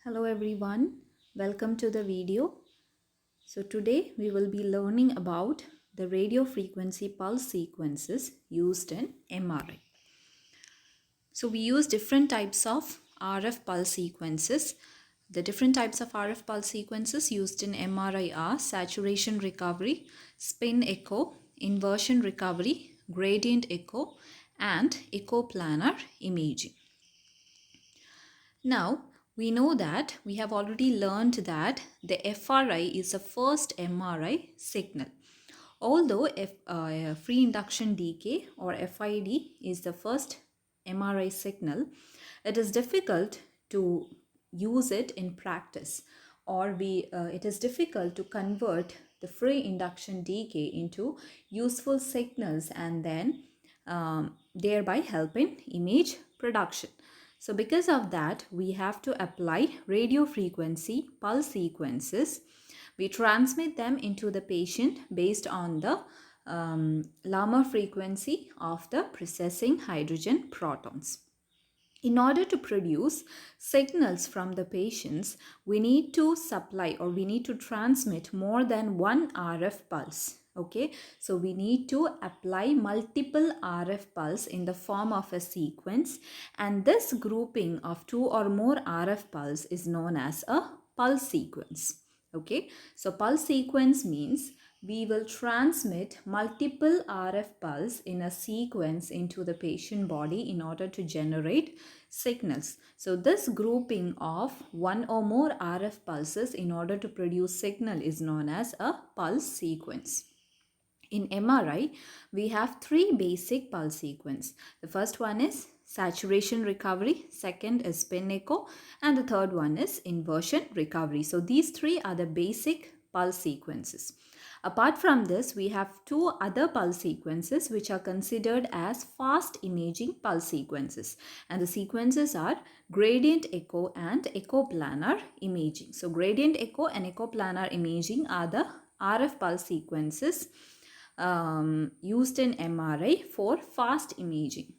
Hello everyone, welcome to the video. So today we will be learning about the radio frequency pulse sequences used in MRI. So we use different types of RF pulse sequences. The different types of RF pulse sequences used in MRI are saturation recovery, spin echo, inversion recovery, gradient echo, and echoplanar imaging. Now, we know that we have already learned that the FRI is the first MRI signal. Although free induction decay or FID is the first MRI signal, it is difficult to use it in practice, or it is difficult to convert the free induction decay into useful signals and then thereby help in image production. So because of that, we have to apply radio frequency pulse sequences. We transmit them into the patient based on the Larmor frequency of the precessing hydrogen protons. In order to produce signals from the patients, we need to supply or we need to transmit more than one RF pulse. Okay, so we need to apply multiple RF pulse in the form of a sequence, and this grouping of two or more RF pulse is known as a pulse sequence. Okay, so pulse sequence means we will transmit multiple RF pulse in a sequence into the patient body in order to generate signals. So this grouping of one or more RF pulses in order to produce signal is known as a pulse sequence. In MRI, we have three basic pulse sequence. The first one is saturation recovery, second is spin echo, and the third one is inversion recovery. So these three are the basic pulse sequences. Apart from this, we have two other pulse sequences which are considered as fast imaging pulse sequences. And the sequences are gradient echo and echoplanar imaging. So gradient echo and echoplanar imaging are the RF pulse sequences used in MRI for fast imaging.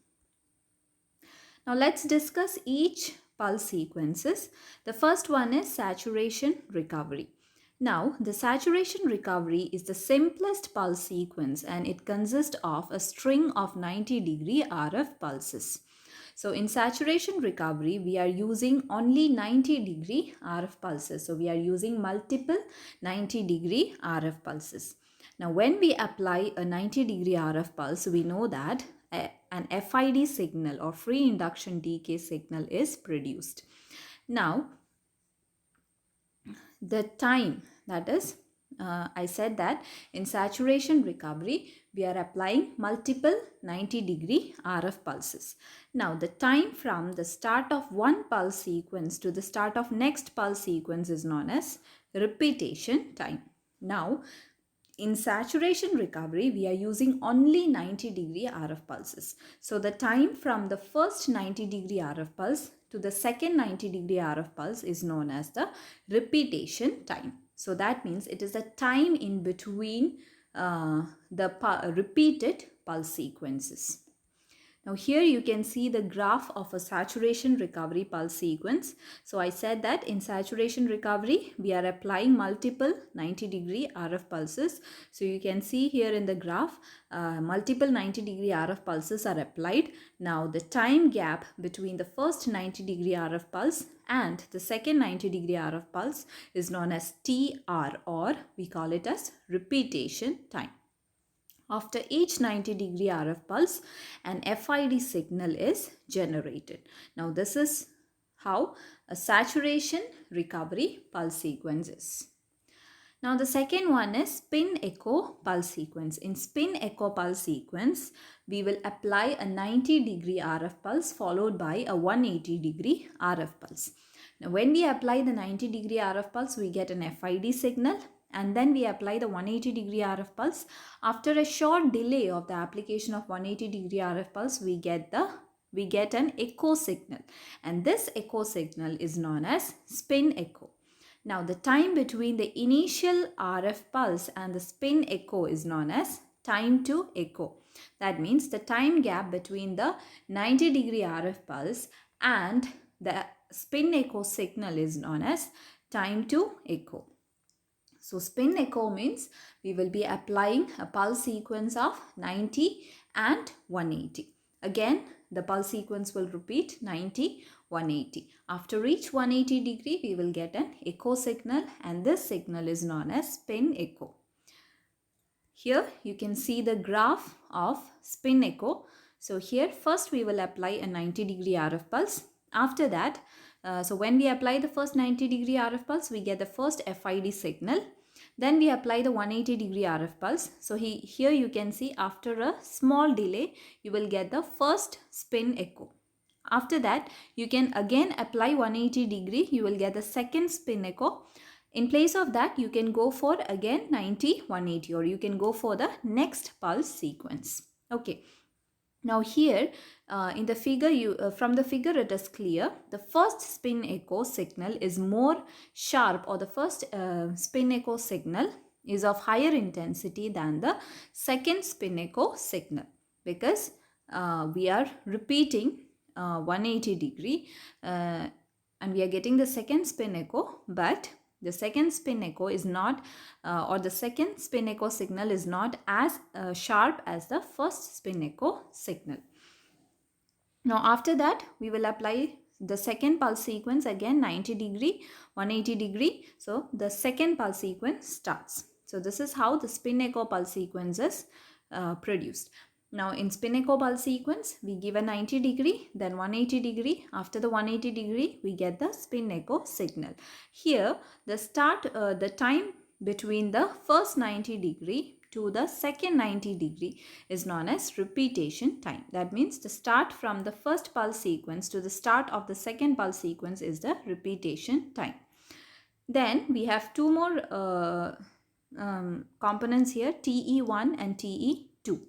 Now let's discuss each pulse sequences. The first one is saturation recovery. Now, the saturation recovery is the simplest pulse sequence and it consists of a string of 90-degree RF pulses. So, in saturation recovery, we are using only 90-degree RF pulses. So, we are using multiple 90-degree RF pulses. Now, when we apply a 90-degree RF pulse, we know that an FID signal or free induction decay signal is produced. Now, the time, that is, I said that in saturation recovery, we are applying multiple 90-degree RF pulses. Now, the time from the start of one pulse sequence to the start of next pulse sequence is known as repetition time. Now, in saturation recovery, we are using only 90-degree RF pulses. So, the time from the first 90-degree RF pulse to the second 90-degree RF pulse is known as the repetition time. So, that means it is the time in between the repeated pulse sequences. Now here you can see the graph of a saturation recovery pulse sequence. So I said that in saturation recovery, we are applying multiple 90-degree RF pulses. So you can see here in the graph, multiple 90-degree RF pulses are applied. Now the time gap between the first 90-degree RF pulse and the second 90-degree RF pulse is known as TR, or we call it as repetition time. After each 90-degree RF pulse, an FID signal is generated. Now, this is how a saturation recovery pulse sequence is. Now, the second one is spin echo pulse sequence. In spin echo pulse sequence, we will apply a 90-degree RF pulse followed by a 180-degree RF pulse. Now, when we apply the 90-degree RF pulse, we get an FID signal. And then we apply the 180-degree RF pulse. After a short delay of the application of 180-degree RF pulse, we get an echo signal. And this echo signal is known as spin echo. Now, the time between the initial RF pulse and the spin echo is known as time to echo. That means the time gap between the 90-degree RF pulse and the spin echo signal is known as time to echo. So spin echo means we will be applying a pulse sequence of 90 and 180. Again, the pulse sequence will repeat 90, 180. After each 180 degree, we will get an echo signal, and this signal is known as spin echo. Here you can see the graph of spin echo. So here first we will apply a 90-degree RF pulse. After that, so when we apply the first 90-degree RF pulse, we get the first FID signal. Then we apply the 180-degree RF pulse. So here you can see after a small delay, you will get the first spin echo. After that, you can again apply 180 degree, you will get the second spin echo. In place of that, you can go for again 90, 180, or you can go for the next pulse sequence. Okay. Now here in the figure, from the figure it is clear the first spin echo signal is more sharp, or the first spin echo signal is of higher intensity than the second spin echo signal, because we are repeating 180 degree and we are getting the second spin echo, but the second spin echo is not or the second spin echo signal is not as sharp as the first spin echo signal. Now after that, we will apply the second pulse sequence, again 90 degree, 180 degree. So the second pulse sequence starts. So this is how the spin echo pulse sequence is produced. Now in spin echo pulse sequence, we give a 90 degree, then 180 degree. After the 180 degree, we get the spin echo signal. Here the time between the first 90 degree to the second 90 degree is known as repetition time. That means the start from the first pulse sequence to the start of the second pulse sequence is the repetition time. Then we have two more components here, TE1 and TE2.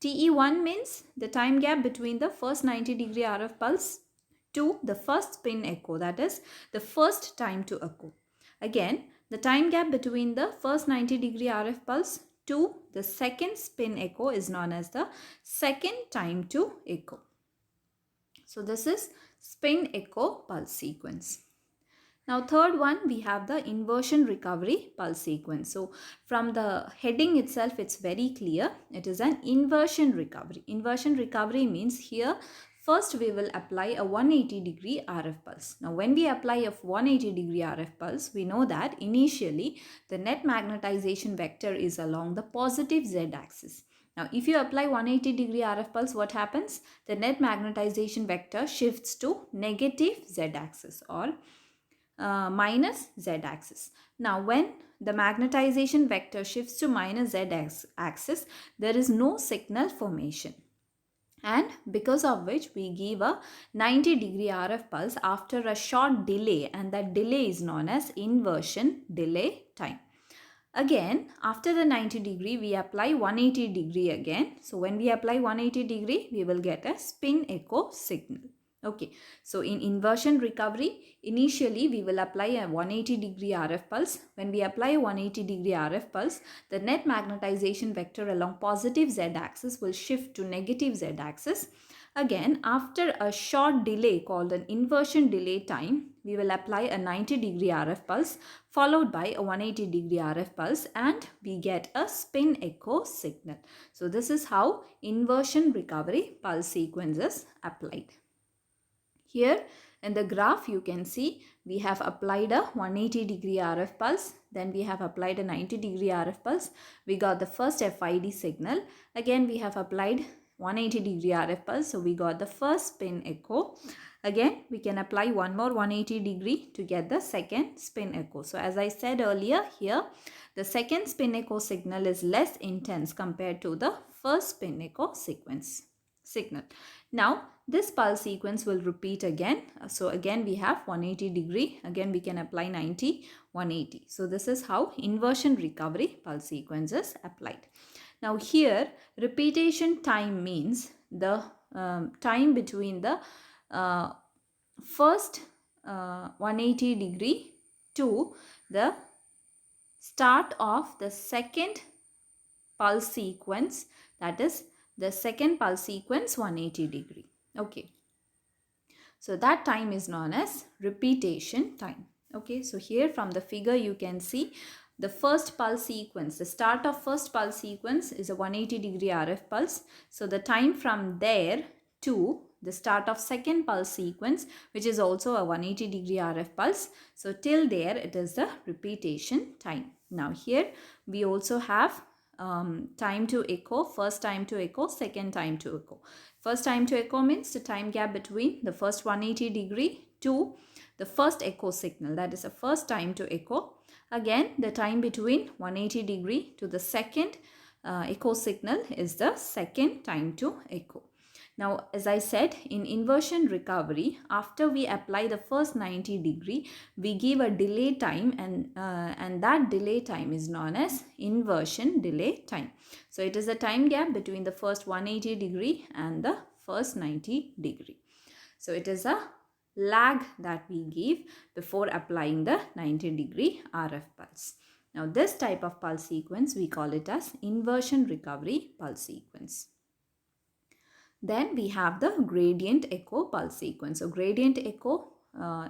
TE1 means the time gap between the first 90 degree RF pulse to the first spin echo, that is the first time to echo. Again, the time gap between the first 90 degree RF pulse to the second spin echo is known as the second time to echo. So this is spin echo pulse sequence. Now third one, we have the inversion recovery pulse sequence. So from the heading itself, it's very clear. It is an inversion recovery. Inversion recovery means here first we will apply a 180 degree RF pulse. Now when we apply a 180 degree RF pulse, we know that initially the net magnetization vector is along the positive Z axis. Now if you apply 180 degree RF pulse, what happens? The net magnetization vector shifts to negative Z axis, or minus Z axis. Now when the magnetization vector shifts to minus Z axis, there is no signal formation, and because of which we give a 90 degree RF pulse after a short delay, and that delay is known as inversion delay time. Again, after the 90 degree, we apply 180 degree again. So when we apply 180 degree, we will get a spin echo signal. Okay, so in inversion recovery, initially we will apply a 180 degree RF pulse. When we apply a 180 degree RF pulse, the net magnetization vector along positive Z axis will shift to negative Z axis. Again, after a short delay called an inversion delay time, we will apply a 90 degree RF pulse followed by a 180 degree RF pulse, and we get a spin echo signal. So this is how inversion recovery pulse sequence is applied. Here in the graph you can see we have applied a 180 degree RF pulse, then we have applied a 90 degree RF pulse. We got the first FID signal. Again we have applied 180 degree RF pulse, so we got the first spin echo. Again we can apply one more 180 degree to get the second spin echo. So as I said earlier, here the second spin echo signal is less intense compared to the first spin echo signal. Now this pulse sequence will repeat again. So again we have 180 degree. Again we can apply 90, 180. So this is how inversion recovery pulse sequence is applied. Now here repetition time means the time between the first 180 degree to the start of the second pulse sequence, that is the second pulse sequence 180 degree. Okay. So that time is known as repetition time. Okay, so here from the figure you can see the first pulse sequence. The start of first pulse sequence is a 180-degree RF pulse. So the time from there to the start of second pulse sequence, which is also a 180-degree RF pulse. So till there it is the repetition time. Now here we also have time to echo, first time to echo, second time to echo. First time to echo means the time gap between the first 180-degree to the first echo signal. That is the first time to echo. Again, the time between 180-degree to the second echo signal is the second time to echo. Now, as I said, in inversion recovery, after we apply the first 90-degree, we give a delay time, and that delay time is known as inversion delay time. So it is a time gap between the first 180-degree and the first 90-degree. So it is a lag that we give before applying the 90-degree RF pulse. Now this type of pulse sequence, we call it as inversion recovery pulse sequence. Then we have the gradient echo pulse sequence. So gradient echo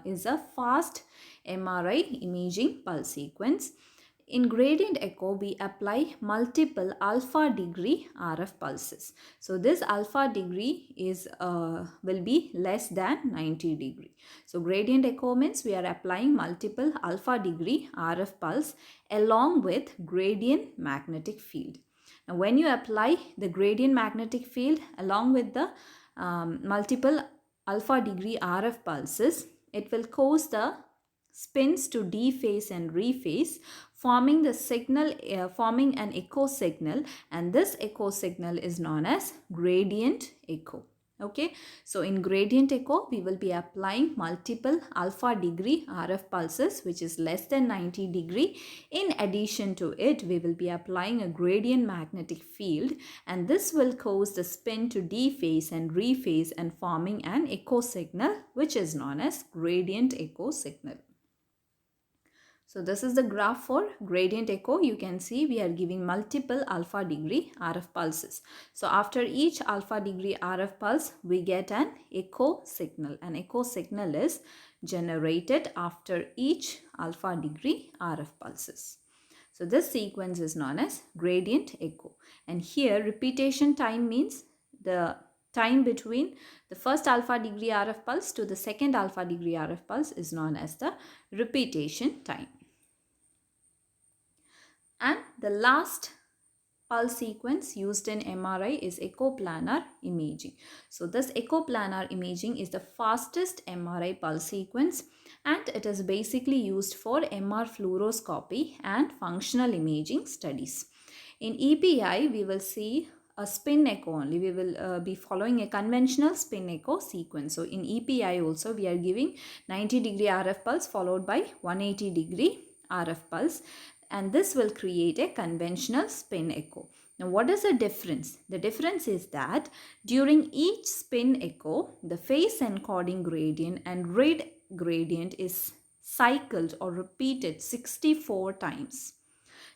is a fast MRI imaging pulse sequence. In gradient echo, we apply multiple alpha degree RF pulses. So this alpha degree is will be less than 90 degree. So gradient echo means we are applying multiple alpha degree RF pulse along with gradient magnetic field. Now, when you apply the gradient magnetic field along with the multiple alpha degree RF pulses, it will cause the spins to dephase and rephase, forming the signal, forming an echo signal, and this echo signal is known as gradient echo. Okay, so in gradient echo, we will be applying multiple alpha degree RF pulses, which is less than 90 degree. In addition to it, we will be applying a gradient magnetic field, and this will cause the spin to dephase and rephase and forming an echo signal, which is known as gradient echo signal. So this is the graph for gradient echo. You can see we are giving multiple alpha degree RF pulses. So after each alpha degree RF pulse, we get an echo signal. An echo signal is generated after each alpha degree RF pulses. So this sequence is known as gradient echo. And here repetition time means the time between the first alpha degree RF pulse to the second alpha degree RF pulse is known as the repetition time. And the last pulse sequence used in MRI is echoplanar imaging. So this echoplanar imaging is the fastest MRI pulse sequence, and it is basically used for MR fluoroscopy and functional imaging studies. In EPI, we will see a spin echo only. We will be following a conventional spin echo sequence. So in EPI also, we are giving 90-degree RF pulse followed by 180-degree RF pulse, and this will create a conventional spin echo. Now, what is the difference? The difference is that during each spin echo, the phase encoding gradient and read gradient is cycled or repeated 64 times.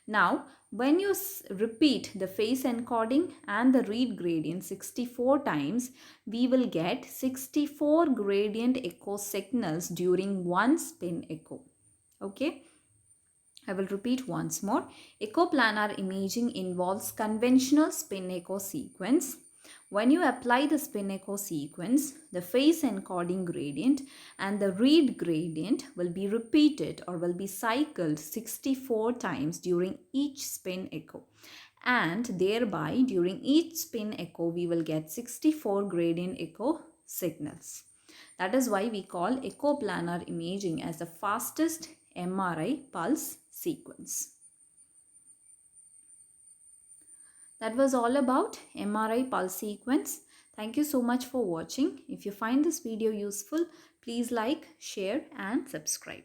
Now, when you repeat the phase encoding and the read gradient 64 times, we will get 64 gradient echo signals during one spin echo. Okay. I will repeat once more. Echoplanar imaging involves conventional spin echo sequence. When you apply the spin echo sequence, the phase encoding gradient and the read gradient will be repeated or will be cycled 64 times during each spin echo. And thereby, during each spin echo, we will get 64 gradient echo signals. That is why we call echoplanar imaging as the fastest MRI pulse sequence. That was all about MRI pulse sequence. Thank you so much for watching. If you find this video useful, please like, share and subscribe.